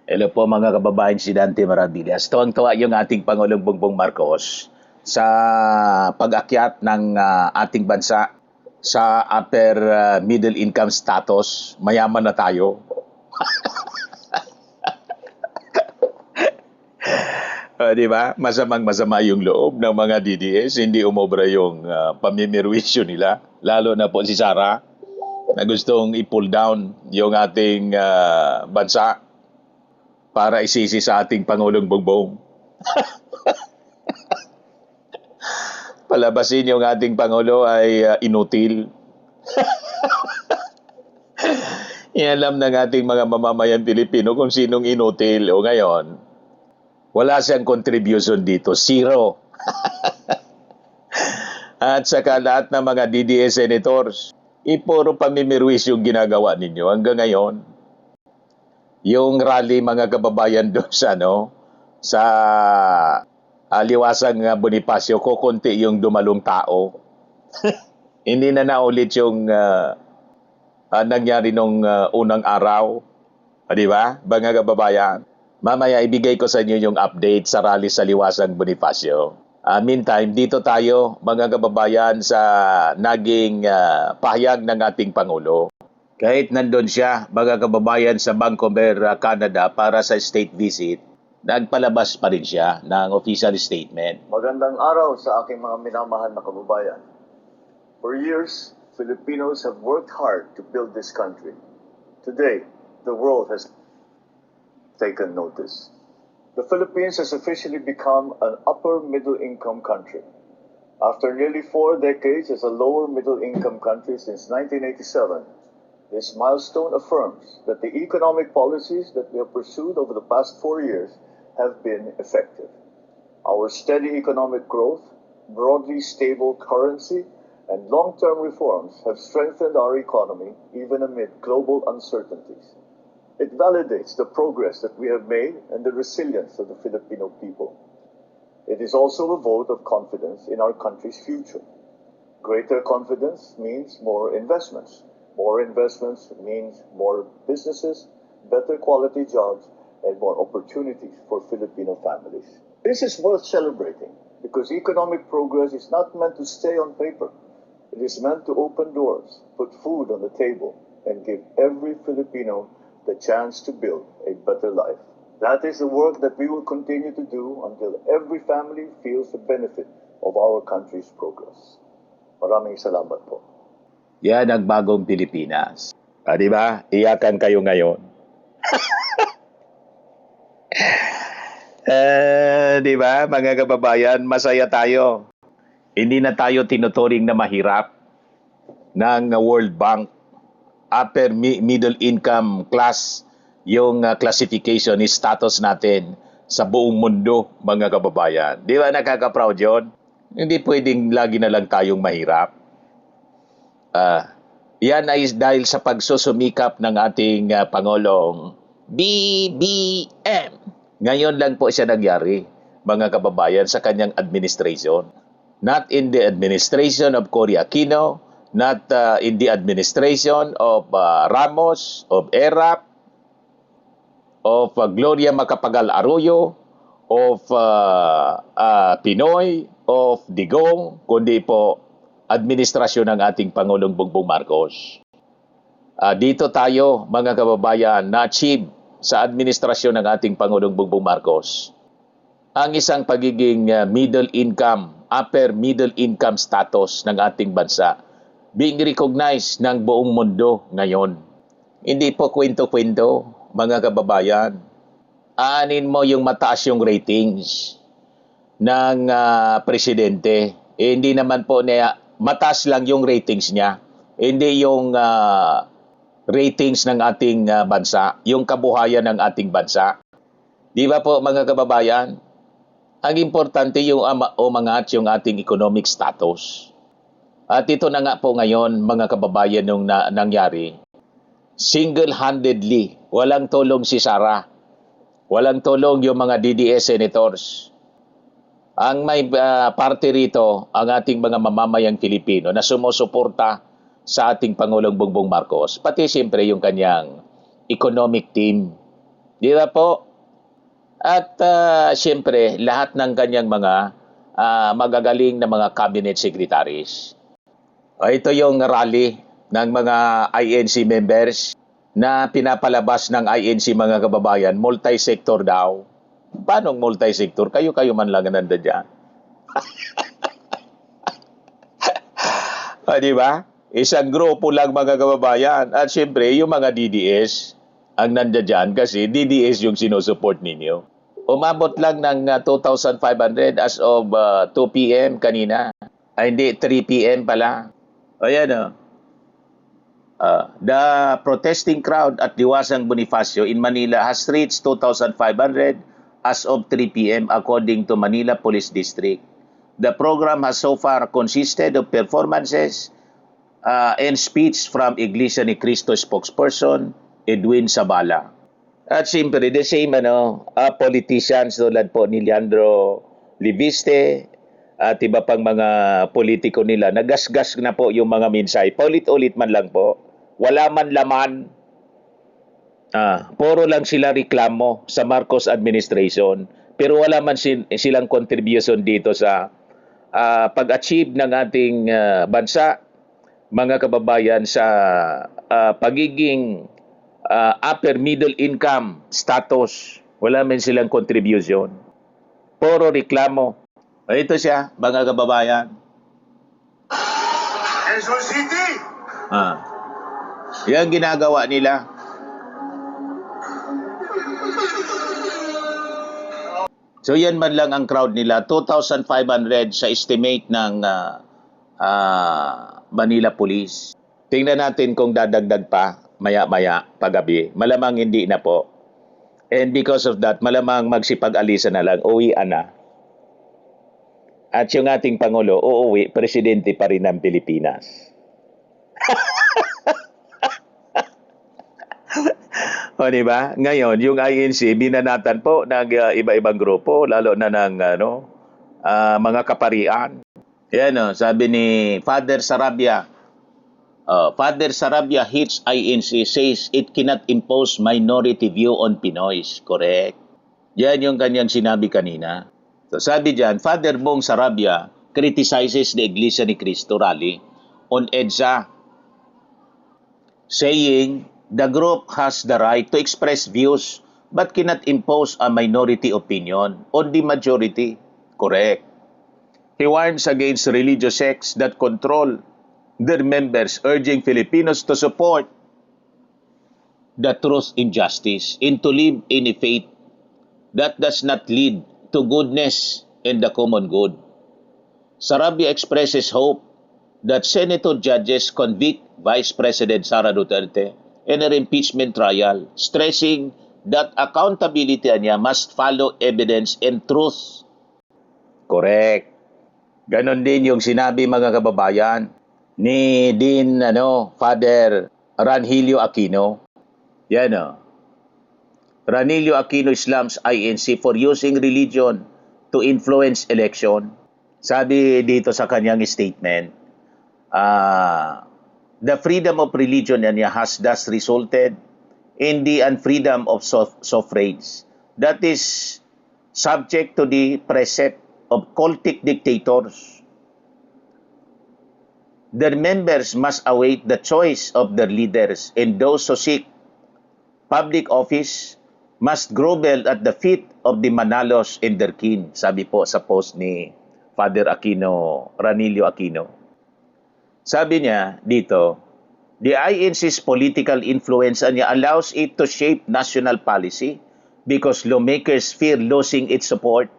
Hello po mga kababayan, si Dante Maravillas. Tuwang-tuwa yung ating Pangulong Bongbong Marcos sa pag-akyat ng ating bansa sa upper middle income status. Mayaman na tayo. Di ba? Masamang-masama yung loob ng mga DDS. Hindi umobra yung pamimirwisyo nila. Lalo na po si Sara na gustong i-pull down yung ating bansa para isisi sa ating Pangulong Bongbong. Palabasin yung ating Pangulo ay inutil. Ialam ng ating mga mamamayan Pilipino kung sinong inutil. O ngayon, wala siyang contribution dito. Zero. At saka lahat ng mga DDS senators, puro pamimirwis yung ginagawa ninyo hanggang ngayon. Yung rally mga kababayan doon sa Liwasang Bonifacio, kukunti yung dumalong tao. Hindi na naulit yung nangyari nung unang araw. Di ba? Mga kababayan, mamaya ibigay ko sa inyo yung update sa rally sa Liwasang Bonifacio. Meantime, dito tayo mga kababayan sa naging pahayag ng ating Pangulo. Kahit nandun siya, mga kababayan, sa Vancouver, Canada para sa state visit, nagpalabas pa rin siya ng official statement. Magandang araw sa aking mga minamahal na kababayan. For years, Filipinos have worked hard to build this country. Today, the world has taken notice. The Philippines has officially become an upper middle income country. After nearly 4 decades as a lower middle income country since 1987, this milestone affirms that the economic policies that we have pursued over the past 4 years have been effective. Our steady economic growth, broadly stable currency, and long-term reforms have strengthened our economy even amid global uncertainties. It validates the progress that we have made and the resilience of the Filipino people. It is also a vote of confidence in our country's future. Greater confidence means more investments. More investments means more businesses, better quality jobs, and more opportunities for Filipino families. This is worth celebrating because economic progress is not meant to stay on paper. It is meant to open doors, put food on the table, and give every Filipino the chance to build a better life. That is the work that we will continue to do until every family feels the benefit of our country's progress. Maraming salamat po. Yan ang bagong Pilipinas. Di ba? Iyakan kayo ngayon. Di ba, mga kababayan, masaya tayo. Hindi na tayo tinuturing na mahirap ng World Bank. Upper middle income class yung classification ni status natin sa buong mundo, mga kababayan. Di ba nakaka-proud yun? Hindi pwedeng lagi na lang tayong mahirap. Yan ay dahil sa pagsusumikap ng ating Pangulong BBM. Ngayon lang po siya nangyari, mga kababayan, sa kanyang administration. Not in the administration of Cory Aquino, not in the administration of Ramos, of Erap, of Gloria Macapagal Arroyo, of Pinoy, of Digong, kundi po administrasyon ng ating Pangulong Bongbong Marcos. Dito tayo, mga kababayan, na-achieve sa administrasyon ng ating Pangulong Bongbong Marcos ang isang pagiging middle income, upper middle income status ng ating bansa being recognized ng buong mundo ngayon. Hindi po kwento-kwento, mga kababayan. Aanin mo yung mataas yung ratings ng presidente. Hindi naman po niya mataas lang yung ratings niya. Hindi yung ratings ng ating bansa, yung kabuhayan ng ating bansa. Di ba po, mga kababayan? Ang importante yung umangat yung ating economic status. At ito na nga po ngayon, mga kababayan, nung nangyari. Single-handedly, walang tulong si Sara. Walang tulong yung mga DDS senators. Ang may parte rito, ang ating mga mamamayang Pilipino na sumusuporta sa ating Pangulong Bongbong Marcos, pati siyempre yung kanyang economic team. Di ba po? At siyempre, lahat ng kanyang mga magagaling na mga cabinet secretaries. Ito yung rally ng mga INC members na pinapalabas ng INC mga kababayan, multi-sector daw. Paano multi-sector? Kayo-kayo man lang nandun dyan. Di ba? Isang grupo lang mga kababayan. At siyempre, yung mga DDS ang nandiyan dyan kasi DDS yung sinusupport ninyo. Umabot lang ng 2,500 as of 2 p.m. kanina. Ay, hindi, 3 p.m. pala. Ayan o. The protesting crowd at Diwasang Bonifacio in Manila has reached 2,500 as of 3 p.m. according to Manila Police District. The program has so far consisted of performances and speech from Iglesia ni Cristo spokesperson Edwin Sabala. At siyempre, the same politicians tulad po ni Leandro Libiste at iba pang mga politiko nila, nagasgas na po yung mga minsay. Paulit-ulit man lang po. Wala man laman. Puro lang sila reklamo sa Marcos administration. Pero wala man silang contribution dito sa pag-achieve ng ating bansa, mga kababayan, sa pagiging upper middle income status. Wala man silang contribution. Puro reklamo. Ito siya, mga kababayan. Quezon City! Yan ginagawa nila. So yan man lang ang crowd nila. 2,500 sa estimate ng Manila Police. Tingnan natin kung dadagdag pa maya-maya paggabi. Malamang hindi na po. And because of that, malamang magsipag-alisa na lang, uwian na. At yung ating Pangulo, uuwi, presidente pa rin ng Pilipinas. O, diba? Ngayon, yung INC, binanatan po ng iba-ibang grupo, lalo na ng mga kaparian. Yan sabi ni Father Sarabia. Father Sarabia hits INC, says it cannot impose minority view on Pinoys. Correct. Yan yung kanyang sinabi kanina. So sabi dyan, Father Bong Sarabia criticizes the Iglesia ni Cristo rally on EDSA, saying the group has the right to express views but cannot impose a minority opinion on the majority. Correct. He warns against religious sects that control their members, urging Filipinos to support the truth and justice and to live in a faith that does not lead to goodness and the common good. Sarabia expresses hope that Senator judges convict Vice President Sara Duterte in her impeachment trial, stressing that accountability niya must follow evidence and truth. Correct. Ganon din yung sinabi, mga kababayan, ni Dean Father Ranhilio Aquino. Yan Ranhilio Aquino slams INC for using religion to influence election. Sabi dito sa kanyang statement, the freedom of religion niya has thus resulted in the unfreedom of suffrage that is subject to the precept of cultic dictators. Their members must await the choice of their leaders, and those who seek public office must grovel at the feet of the Manalos and their kin. Sabi po sa post ni Father Aquino, Ranhilio Aquino. Sabi niya dito, the INC's political influence niya allows it to shape national policy because lawmakers fear losing its support.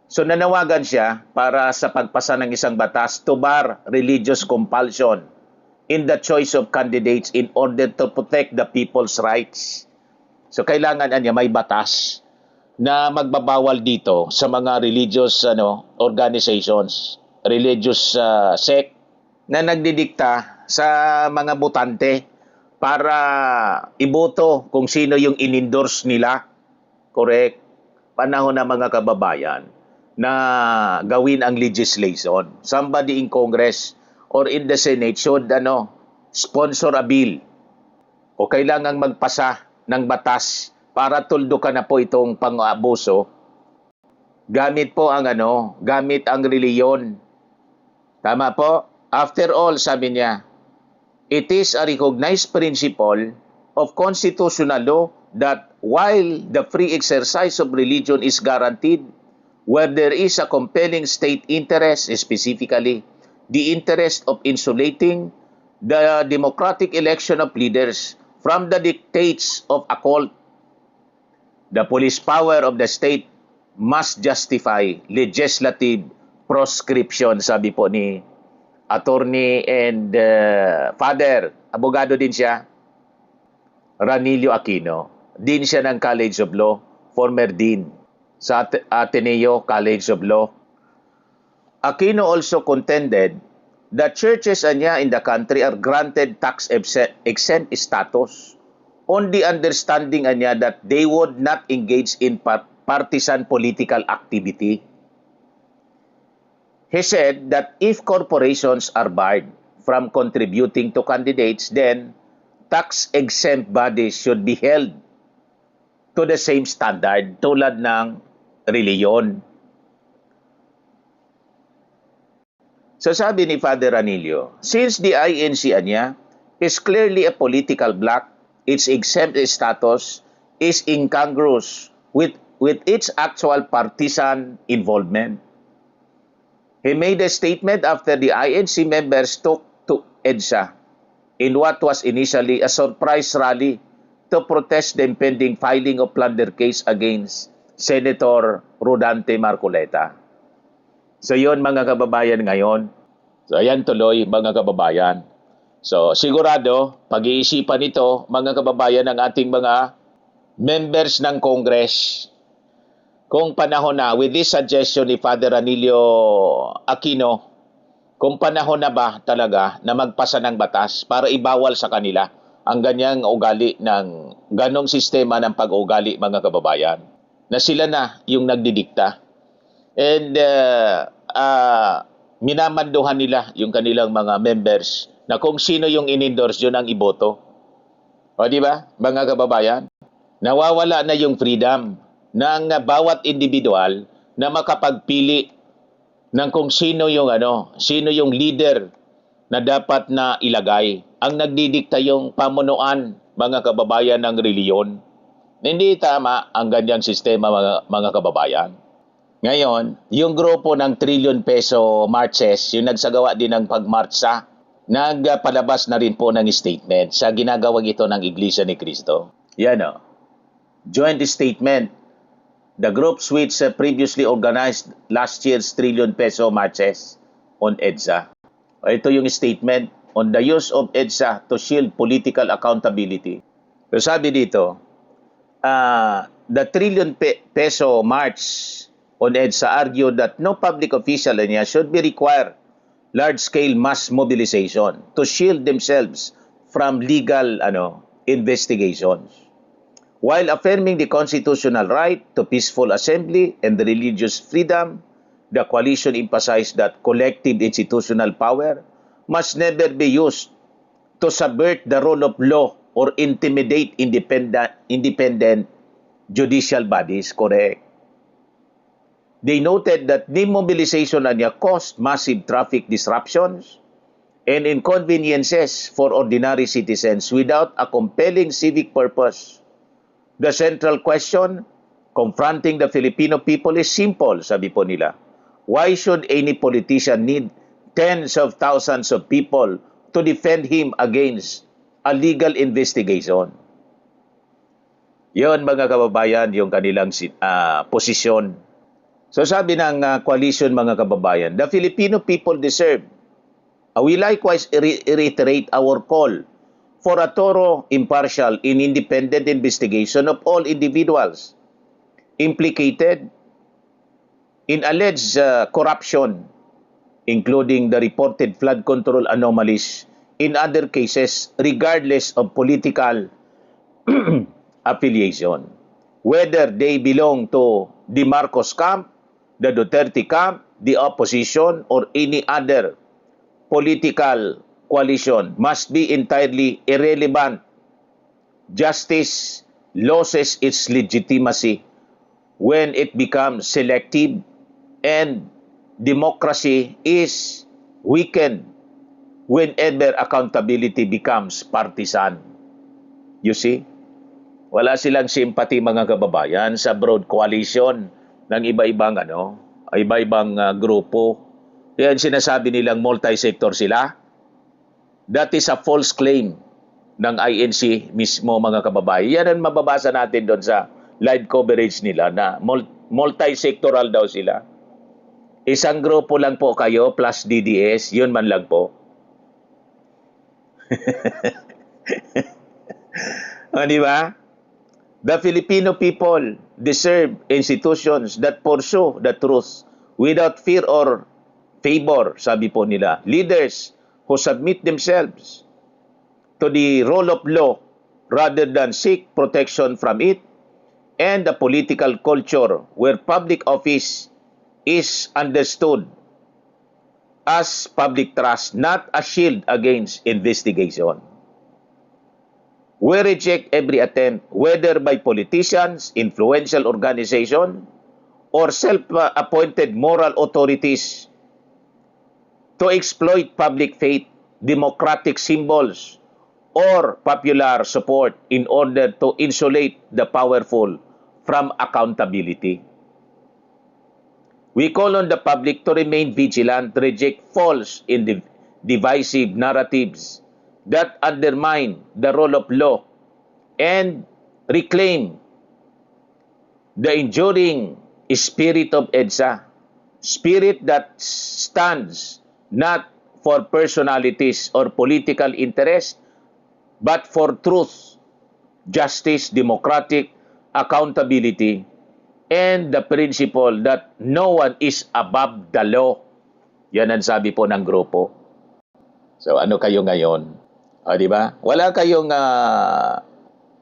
So nanawagan siya para sa pagpasa ng isang batas to bar religious compulsion in the choice of candidates in order to protect the people's rights. So kailangan niya may batas na magbabawal dito sa mga religious organizations, religious sect na nagdidikta sa mga botante para iboto kung sino yung in-endorse nila. Correct. Panahon na, mga kababayan, na gawin ang legislation. Somebody in Congress or in the Senate should sponsor a bill o kailangang magpasa ng batas para tuldukan na po itong pang-abuso, gamit ang reliyon. Tama po? After all, sabi niya, it is a recognized principle of constitutional law that while the free exercise of religion is guaranteed, where there is a compelling state interest, specifically the interest of insulating the democratic election of leaders from the dictates of a cult, the police power of the state must justify legislative proscription, sabi po ni attorney and father, abogado din siya, Ranilio Aquino. Dean siya ng College of Law, former dean sa Ateneo College of Law. Aquino also contended that churches in the country are granted tax-exempt status on the understanding that they would not engage in partisan political activity. He said that if corporations are barred from contributing to candidates, then tax-exempt bodies should be held to the same standard tulad ng reliyon. So sabi ni Father Ranilio, since the INC is clearly a political bloc, its exempt status is incongruous with its actual partisan involvement. He made a statement after the INC members took to EDSA in what was initially a surprise rally to protest the impending filing of plunder case against Senator Rodante Marcoleta. So yun mga kababayan ngayon. So ayan tuloy mga kababayan. So sigurado, pag-iisipan ito mga kababayan ng ating mga members ng Congress. Kung panahon na, with this suggestion ni Father Ranilio Aquino, kung panahon na ba talaga na magpasa ng batas para ibawal sa kanila ang ganyang ugali ng ganong sistema ng pag-ugali mga kababayan, na sila na yung nagdidikta. And minamanduhan nila yung kanilang mga members na kung sino yung in-endorse yun ang iboto. O di ba mga kababayan? Nawawala na yung freedom ng bawat individual na makapagpili ng kung sino yung leader na dapat na ilagay. Ang nagdidikta yung pamunuan mga kababayan ng reliyon. Hindi tama ang ganyang sistema mga kababayan. Ngayon, yung grupo ng trillion peso marches, yung nagsagawa din ng pagmarcha, nagpalabas na rin po ng statement sa ginagawang ito ng Iglesia ni Cristo. Yan o. Joint statement. The groups which previously organized last year's trillion peso marches on EDSA. Ito yung statement on the use of EDSA to shield political accountability. So sabi dito, the trillion peso march on EDSA argued that no public official should be required large-scale mass mobilization to shield themselves from legal investigations. While affirming the constitutional right to peaceful assembly and religious freedom, the coalition emphasized that collective institutional power must never be used to subvert the rule of law or intimidate independent judicial bodies. Correct. They noted that demobilization caused massive traffic disruptions and inconveniences for ordinary citizens without a compelling civic purpose. The central question confronting the Filipino people is simple, sabi po nila. Why should any politician need tens of thousands of people to defend him against a legal investigation? Yon mga kababayan, yung kanilang posisyon. So sabi ng coalition mga kababayan, the Filipino people deserve. We likewise reiterate our call for a thorough, impartial, and independent investigation of all individuals implicated in alleged corruption, including the reported flood control anomalies in other cases, regardless of political affiliation, whether they belong to the Marcos camp, the Duterte camp, the opposition, or any other political coalition, must be entirely irrelevant. Justice loses its legitimacy when it becomes selective, and democracy is weakened whenever accountability becomes partisan. You see? Wala silang sympathy, mga kababayan, sa broad coalition ng iba-ibang grupo. Kaya sinasabi nilang multi-sector sila. That is a false claim ng INC mismo, mga kababayan. Yan ang mababasa natin doon sa live coverage nila na multi-sectoral daw sila. Isang grupo lang po kayo plus DDS, yun man lang po. Di ba? The Filipino people deserve institutions that pursue the truth without fear or favor, sabi po nila. Leaders who submit themselves to the rule of law rather than seek protection from it, and the political culture where public office is understood as public trust, not a shield against investigation. We reject every attempt, whether by politicians, influential organizations, or self-appointed moral authorities, to exploit public faith, democratic symbols, or popular support in order to insulate the powerful from accountability. We call on the public to remain vigilant, reject false and divisive narratives that undermine the rule of law, and reclaim the enduring spirit of EDSA, spirit that stands not for personalities or political interest, but for truth, justice, democratic accountability, and the principle that no one is above the law. Yan ang sabi po ng grupo. So ano kayo ngayon? Di ba? Wala kayong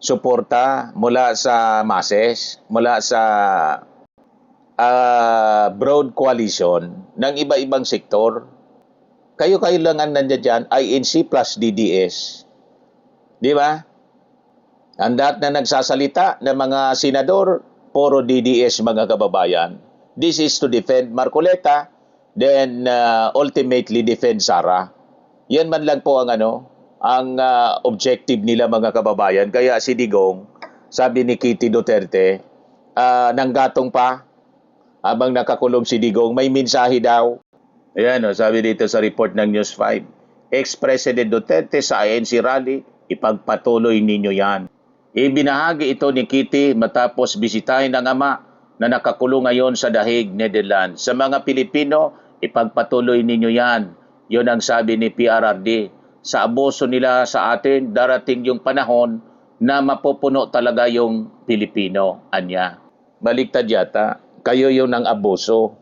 suporta mula sa masses, mula sa broad coalition ng iba-ibang sektor. Kayo lang ang nandiyan dyan, INC plus DDS. Di ba? Ang lahat na nagsasalita ng mga senador, puro DDS, mga kababayan. This is to defend Marcoleta, then ultimately defend Sara. Yan man lang po ang objective nila, mga kababayan. Kaya si Digong, sabi ni Kitty Duterte, nanggatong pa habang nakakulong si Digong, may mensahe daw. Ayan, sabi dito sa report ng News 5. Ex-President Duterte sa INC rally, ipagpatuloy ninyo yan. Ibinahagi ito ni Kitty matapos bisitahin ng ama na nakakulong ngayon sa The Hague, Netherlands. Sa mga Pilipino, ipagpatuloy ninyo yan. Yun ang sabi ni PRRD. Sa abuso nila sa atin, darating yung panahon na mapupuno talaga yung Pilipino. Anya. Baliktad yata. Kayo yung nang abuso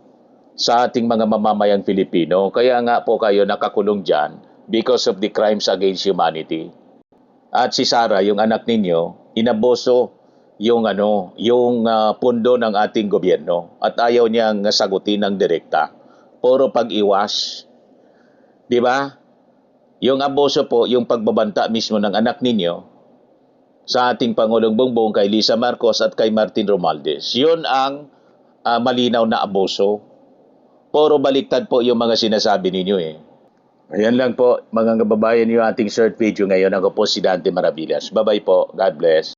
sa ating mga mamamayang Pilipino. Kaya nga po kayo nakakulong dyan because of the crimes against humanity. At si Sara, yung anak ninyo, inaboso yung pundo ng ating gobyerno at ayaw niyang sagutin ng direkta. Puro pag-iwas. 'Di ba? Yung abuso po, yung pagbabanta mismo ng anak ninyo sa ating Pangulong Bongbong, kay Lisa Marcos at kay Martin Romualdez. Yun ang malinaw na abuso. Puro baliktad po yung mga sinasabi ninyo eh. Ayan lang po, mga kababayan, yung ating short video ngayon. Ako po si Dante Maravillas. Bye-bye po. God bless.